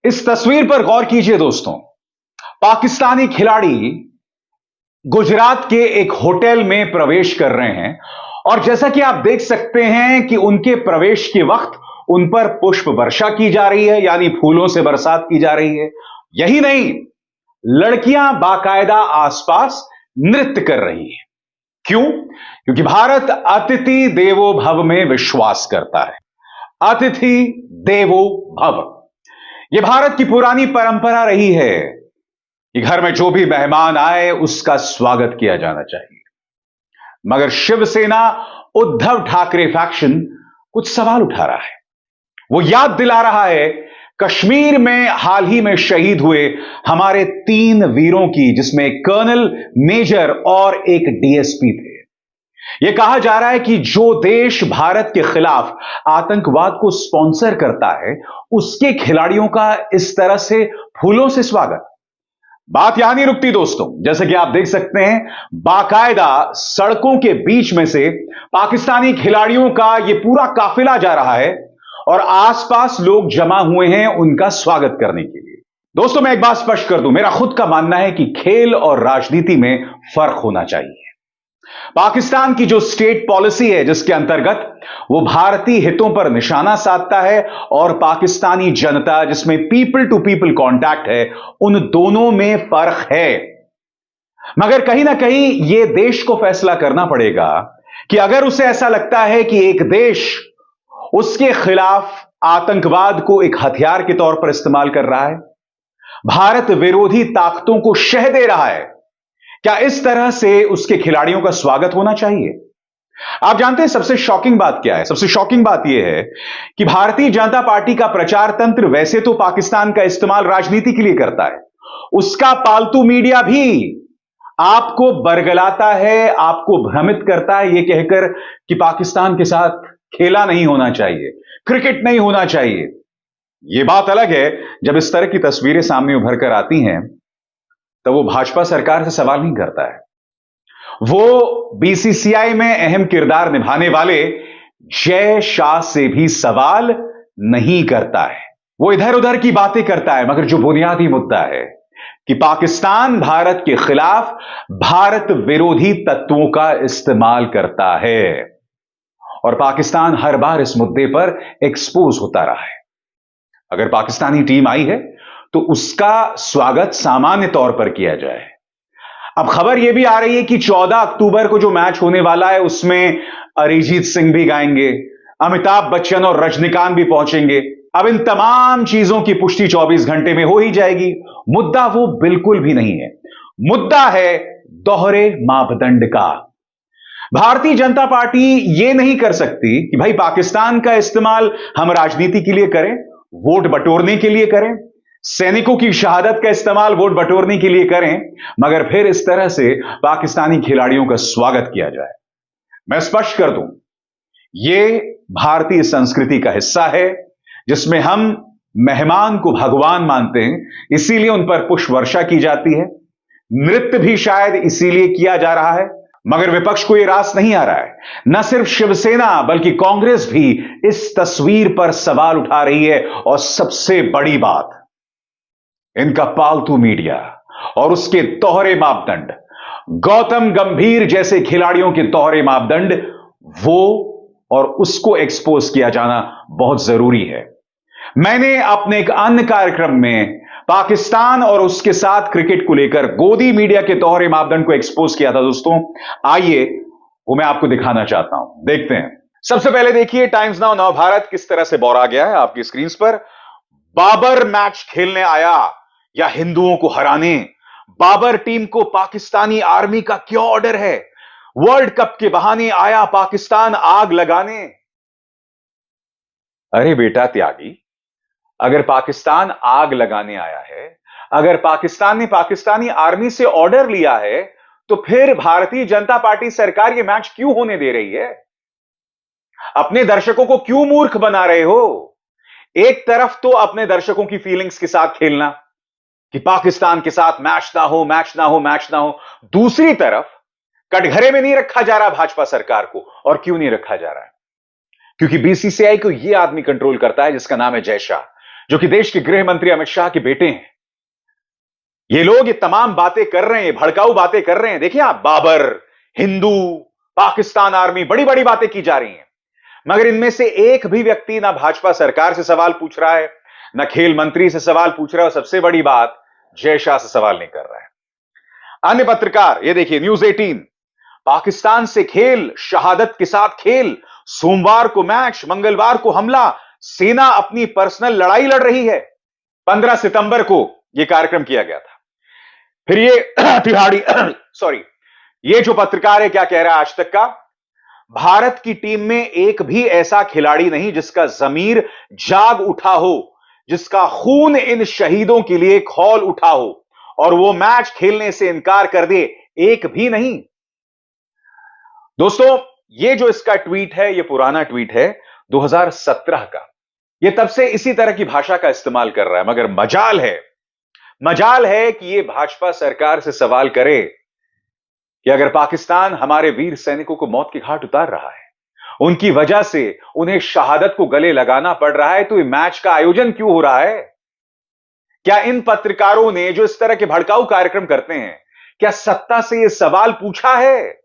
इस तस्वीर पर गौर कीजिए दोस्तों। पाकिस्तानी खिलाड़ी गुजरात के एक होटल में प्रवेश कर रहे हैं और जैसा कि आप देख सकते हैं कि उनके प्रवेश के वक्त उन पर पुष्प वर्षा की जा रही है, यानी फूलों से बरसात की जा रही है। यही नहीं, लड़कियां बाकायदा आसपास नृत्य कर रही हैं। क्यों? क्योंकि भारत अतिथि देवो भव में विश्वास करता है। अतिथि देवो भव, यह भारत की पुरानी परंपरा रही है कि घर में जो भी मेहमान आए उसका स्वागत किया जाना चाहिए। मगर शिवसेना उद्धव ठाकरे फैक्शन कुछ सवाल उठा रहा है। वो याद दिला रहा है कश्मीर में हाल ही में शहीद हुए हमारे 3 वीरों की, जिसमें एक कर्नल, मेजर और एक डीएसपी थे। यह कहा जा रहा है कि जो देश भारत के खिलाफ आतंकवाद को स्पॉन्सर करता है, उसके खिलाड़ियों का इस तरह से फूलों से स्वागत। बात यहां नहीं रुकती दोस्तों। जैसे कि आप देख सकते हैं, बाकायदा सड़कों के बीच में से पाकिस्तानी खिलाड़ियों का यह पूरा काफिला जा रहा है और आसपास लोग जमा हुए हैं उनका स्वागत करने के लिए। दोस्तों, मैं एक बात स्पष्ट कर दूं, मेरा खुद का मानना है कि खेल और राजनीति में फर्क होना चाहिए। पाकिस्तान की जो स्टेट पॉलिसी है, जिसके अंतर्गत वो भारतीय हितों पर निशाना साधता है, और पाकिस्तानी जनता, जिसमें पीपल टू पीपल कांटेक्ट है, उन दोनों में फर्क है। मगर कहीं ना कहीं यह देश को फैसला करना पड़ेगा कि अगर उसे ऐसा लगता है कि एक देश उसके खिलाफ आतंकवाद को एक हथियार के तौर पर इस्तेमाल कर रहा है, भारत विरोधी ताकतों को शह दे रहा है, क्या इस तरह से उसके खिलाड़ियों का स्वागत होना चाहिए? आप जानते हैं सबसे शॉकिंग बात क्या है? सबसे शॉकिंग बात यह है कि भारतीय जनता पार्टी का प्रचार तंत्र वैसे तो पाकिस्तान का इस्तेमाल राजनीति के लिए करता है, उसका पालतू मीडिया भी आपको बरगलाता है, आपको भ्रमित करता है यह कहकर कि पाकिस्तान के साथ खेला नहीं होना चाहिए, क्रिकेट नहीं होना चाहिए। यह बात अलग है जब इस तरह की तस्वीरें सामने उभर कर आती हैं, तो वो भाजपा सरकार से सवाल नहीं करता है। वो बीसीसीआई में अहम किरदार निभाने वाले जय शाह से भी सवाल नहीं करता है। वो इधर उधर की बातें करता है, मगर जो बुनियादी मुद्दा है कि पाकिस्तान भारत के खिलाफ भारत विरोधी तत्वों का इस्तेमाल करता है, और पाकिस्तान हर बार इस मुद्दे पर एक्सपोज होता रहा है। अगर पाकिस्तानी टीम आई है तो उसका स्वागत सामान्य तौर पर किया जाए। अब खबर यह भी आ रही है कि 14 अक्टूबर को जो मैच होने वाला है उसमें अरिजीत सिंह भी गाएंगे, अमिताभ बच्चन और रजनीकांत भी पहुंचेंगे। अब इन तमाम चीजों की पुष्टि 24 घंटे में हो ही जाएगी। मुद्दा वो बिल्कुल भी नहीं है। मुद्दा है दोहरे मापदंड का। भारतीय जनता पार्टी यह नहीं कर सकती कि भाई पाकिस्तान का इस्तेमाल हम राजनीति के लिए करें, वोट बटोरने के लिए करें, सैनिकों की शहादत का इस्तेमाल वोट बटोरने के लिए करें, मगर फिर इस तरह से पाकिस्तानी खिलाड़ियों का स्वागत किया जाए। मैं स्पष्ट कर दूं, यह भारतीय संस्कृति का हिस्सा है जिसमें हम मेहमान को भगवान मानते हैं, इसीलिए उन पर पुष्प वर्षा की जाती है। नृत्य भी शायद इसीलिए किया जा रहा है, मगर विपक्ष को यह रास नहीं आ रहा है। न सिर्फ शिवसेना बल्कि कांग्रेस भी इस तस्वीर पर सवाल उठा रही है, और सबसे बड़ी बात, इनका पालतू मीडिया और उसके दोहरे मापदंड, गौतम गंभीर जैसे खिलाड़ियों के दोहरे मापदंड, वो और उसको एक्सपोज किया जाना बहुत जरूरी है। मैंने अपने एक अन्य कार्यक्रम में पाकिस्तान और उसके साथ क्रिकेट को लेकर गोदी मीडिया के दोहरे मापदंड को एक्सपोज किया था दोस्तों। आइए वो मैं आपको दिखाना चाहता हूं, देखते हैं। सबसे पहले देखिए टाइम्स नाउ नव भारत किस तरह से बोरा गया है आपकी स्क्रीन पर। बाबर मैच खेलने आया या हिंदुओं को हराने? बाबर टीम को पाकिस्तानी आर्मी का क्यों ऑर्डर है? वर्ल्ड कप के बहाने आया पाकिस्तान आग लगाने? अरे बेटा त्यागी, अगर पाकिस्तान आग लगाने आया है, अगर पाकिस्तान ने पाकिस्तानी आर्मी से ऑर्डर लिया है, तो फिर भारतीय जनता पार्टी सरकार यह मैच क्यों होने दे रही है? अपने दर्शकों को क्यों मूर्ख बना रहे हो? एक तरफ तो अपने दर्शकों की फीलिंग्स के साथ खेलना कि पाकिस्तान के साथ मैच ना हो, मैच ना हो, मैच ना हो। दूसरी तरफ कटघरे में नहीं रखा जा रहा भाजपा सरकार को। और क्यों नहीं रखा जा रहा है? क्योंकि बीसीसीआई को यह आदमी कंट्रोल करता है जिसका नाम है जय शाह। जो कि देश के गृह मंत्री अमित शाह के बेटे हैं। ये लोग ये तमाम बातें कर रहे हैं, भड़काऊ बातें कर रहे हैं। देखिए आप, बाबर, हिंदू, पाकिस्तान आर्मी, बड़ी बड़ी बातें की जा रही हैं, मगर इनमें से एक भी व्यक्ति ना भाजपा सरकार से सवाल पूछ रहा है, ना खेल मंत्री से सवाल पूछ रहा है, और सबसे बड़ी बात, जय शाह से सवाल नहीं कर रहा है। अन्य पत्रकार, ये देखिए न्यूज 18, पाकिस्तान से खेल, शहादत के साथ खेल, सोमवार को मैच, मंगलवार को हमला, सेना अपनी पर्सनल लड़ाई लड़ रही है। 15 सितंबर को यह कार्यक्रम किया गया था। फिर ये तिहाड़ी सॉरी, ये जो पत्रकार है क्या कह रहा है आज तक का, भारत की टीम में एक भी ऐसा खिलाड़ी नहीं जिसका जमीर जाग उठा हो, जिसका खून इन शहीदों के लिए खौल उठा हो और वो मैच खेलने से इनकार कर दे, एक भी नहीं। दोस्तों, ये जो इसका ट्वीट है, ये पुराना ट्वीट है 2017 का। ये तब से इसी तरह की भाषा का इस्तेमाल कर रहा है, मगर मजाल है कि ये भाजपा सरकार से सवाल करे कि अगर पाकिस्तान हमारे वीर सैनिकों को मौत के घाट उतार रहा है, उनकी वजह से उन्हें शहादत को गले लगाना पड़ रहा है, तो ये मैच का आयोजन क्यों हो रहा है? क्या इन पत्रकारों ने, जो इस तरह के भड़काऊ कार्यक्रम करते हैं, क्या सत्ता से यह सवाल पूछा है?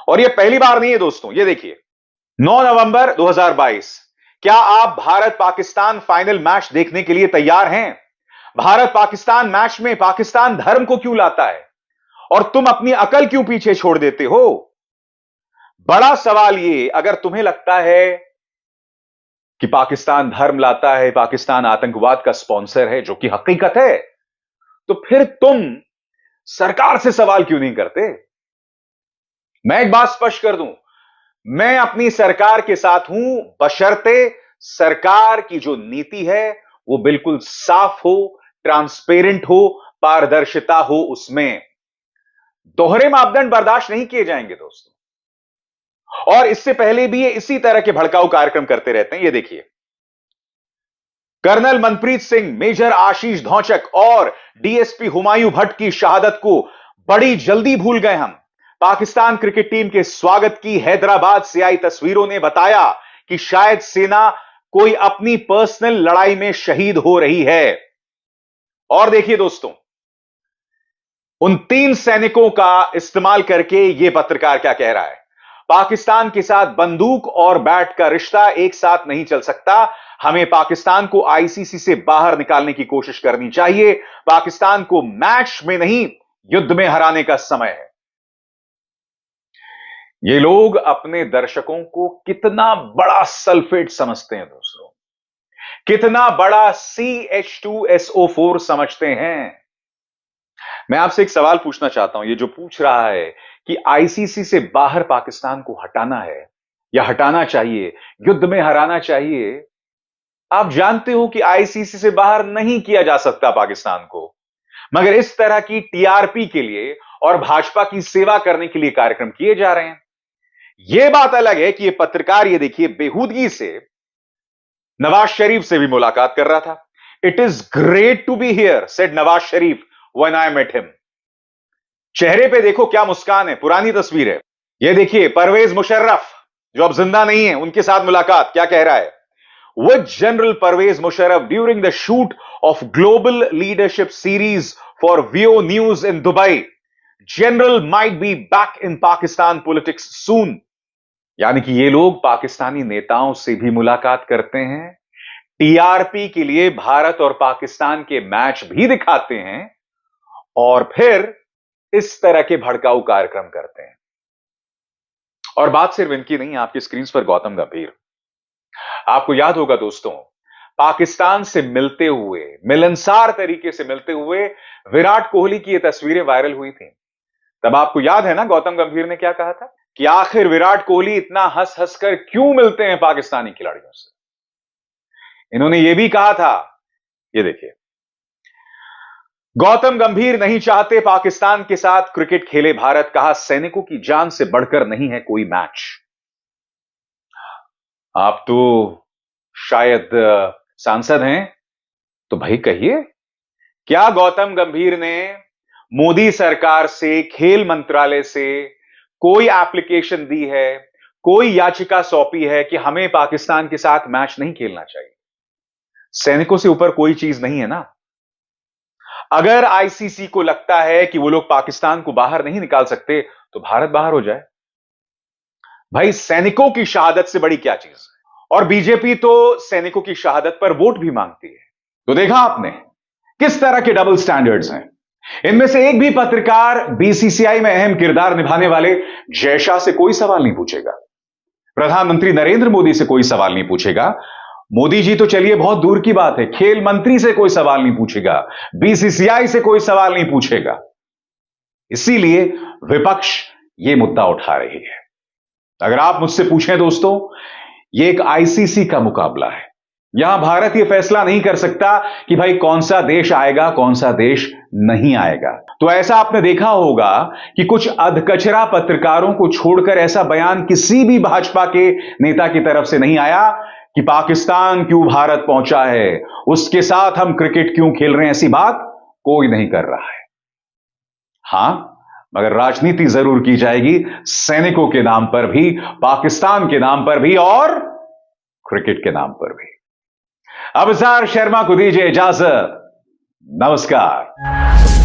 और यह पहली बार नहीं है दोस्तों। ये देखिए 9 नवंबर 2022, क्या आप भारत पाकिस्तान फाइनल मैच देखने के लिए तैयार हैं? भारत पाकिस्तान मैच में पाकिस्तान धर्म को क्यों लाता है और तुम अपनी अकल क्यों पीछे छोड़ देते हो? बड़ा सवाल ये, अगर तुम्हें लगता है कि पाकिस्तान धर्म लाता है, पाकिस्तान आतंकवाद का स्पॉन्सर है, जो कि हकीकत है, तो फिर तुम सरकार से सवाल क्यों नहीं करते? मैं एक बात स्पष्ट कर दूं, मैं अपनी सरकार के साथ हूं, बशर्ते सरकार की जो नीति है वो बिल्कुल साफ हो, ट्रांसपेरेंट हो, पारदर्शिता हो, उसमें दोहरे मापदंड बर्दाश्त नहीं किए जाएंगे दोस्तों। और इससे पहले भी ये इसी तरह के भड़काऊ कार्यक्रम करते रहते हैं। ये देखिए, कर्नल मनप्रीत सिंह, मेजर आशीष धौचक और डीएसपी हुमायूं भट्ट की शहादत को बड़ी जल्दी भूल गए हम। पाकिस्तान क्रिकेट टीम के स्वागत की हैदराबाद से आई तस्वीरों ने बताया कि शायद सेना कोई अपनी पर्सनल लड़ाई में शहीद हो रही है। और देखिए दोस्तों, उन 3 सैनिकों का इस्तेमाल करके यह पत्रकार क्या कह रहा है, पाकिस्तान के साथ बंदूक और बैट का रिश्ता एक साथ नहीं चल सकता। हमें पाकिस्तान को आईसीसी से बाहर निकालने की कोशिश करनी चाहिए। पाकिस्तान को मैच में नहीं, युद्ध में हराने का समय है। ये लोग अपने दर्शकों को कितना बड़ा सल्फेट समझते हैं दोस्तों, कितना बड़ा CH2SO4 समझते हैं। मैं आपसे एक सवाल पूछना चाहता हूं, ये जो पूछ रहा है कि आईसीसी से बाहर पाकिस्तान को हटाना है या हटाना चाहिए, युद्ध में हराना चाहिए, आप जानते हो कि आईसीसी से बाहर नहीं किया जा सकता पाकिस्तान को, मगर इस तरह की टीआरपी के लिए और भाजपा की सेवा करने के लिए कार्यक्रम किए जा रहे हैं। यह बात अलग है कि यह पत्रकार, ये देखिए, बेहूदगी से नवाज शरीफ से भी मुलाकात कर रहा था। It is great to be here, said Nawaz Sharif when I met him. चेहरे पे देखो क्या मुस्कान है, पुरानी तस्वीर है। यह देखिए परवेज मुशर्रफ, जो अब जिंदा नहीं है, उनके साथ मुलाकात, क्या कह रहा है, with General Pervez Musharraf during the shoot of Global Leadership Series for Vio News in Dubai. General might be back in Pakistan politics soon. यानी कि ये लोग पाकिस्तानी नेताओं से भी मुलाकात करते हैं, टीआरपी के लिए भारत और पाकिस्तान के मैच भी दिखाते हैं, और फिर इस तरह के भड़काऊ कार्यक्रम करते हैं। और बात सिर्फ इनकी नहीं, आपकी स्क्रीन पर गौतम गंभीर, आपको याद होगा दोस्तों, पाकिस्तान से मिलते हुए, मिलनसार तरीके से मिलते हुए विराट कोहली की ये तस्वीरें वायरल हुई थी। तब आपको याद है ना, गौतम गंभीर ने क्या कहा था कि आखिर विराट कोहली इतना हंस हंस कर क्यों मिलते हैं पाकिस्तानी खिलाड़ियों से। इन्होंने यह भी कहा था, ये देखिए, गौतम गंभीर नहीं चाहते पाकिस्तान के साथ क्रिकेट खेले भारत, कहा सैनिकों की जान से बढ़कर नहीं है कोई मैच। आप तो शायद सांसद हैं, तो भाई कहिए, क्या गौतम गंभीर ने मोदी सरकार से, खेल मंत्रालय से कोई एप्लीकेशन दी है, कोई याचिका सौंपी है कि हमें पाकिस्तान के साथ मैच नहीं खेलना चाहिए? सैनिकों से ऊपर कोई चीज नहीं है ना। अगर आईसीसी को लगता है कि वो लोग पाकिस्तान को बाहर नहीं निकाल सकते तो भारत बाहर हो जाए। भाई सैनिकों की शहादत से बड़ी क्या चीज है। और बीजेपी तो सैनिकों की शहादत पर वोट भी मांगती है। तो देखा आपने किस तरह के डबल स्टैंडर्ड्स हैं। इनमें से एक भी पत्रकार बीसीसीआई में अहम किरदार निभाने वाले जय शाह से कोई सवाल नहीं पूछेगा, प्रधानमंत्री नरेंद्र मोदी से कोई सवाल नहीं पूछेगा। मोदी जी तो चलिए बहुत दूर की बात है, खेल मंत्री से कोई सवाल नहीं पूछेगा, बीसीसीआई से कोई सवाल नहीं पूछेगा। इसीलिए विपक्ष यह मुद्दा उठा रही है। अगर आप मुझसे पूछें दोस्तों, यह एक आईसीसी का मुकाबला है। यहां भारत यह फैसला नहीं कर सकता कि भाई कौन सा देश आएगा कौन सा देश नहीं आएगा। तो ऐसा आपने देखा होगा कि कुछ अधकचरा पत्रकारों को छोड़कर ऐसा बयान किसी भी भाजपा के नेता की तरफ से नहीं आया कि पाकिस्तान क्यों भारत पहुंचा है, उसके साथ हम क्रिकेट क्यों खेल रहे हैं, ऐसी बात कोई नहीं कर रहा है। हां, मगर राजनीति जरूर की जाएगी सैनिकों के नाम पर भी, पाकिस्तान के नाम पर भी और क्रिकेट के नाम पर भी। अबजार शर्मा को दीजिए इजाजत। नमस्कार।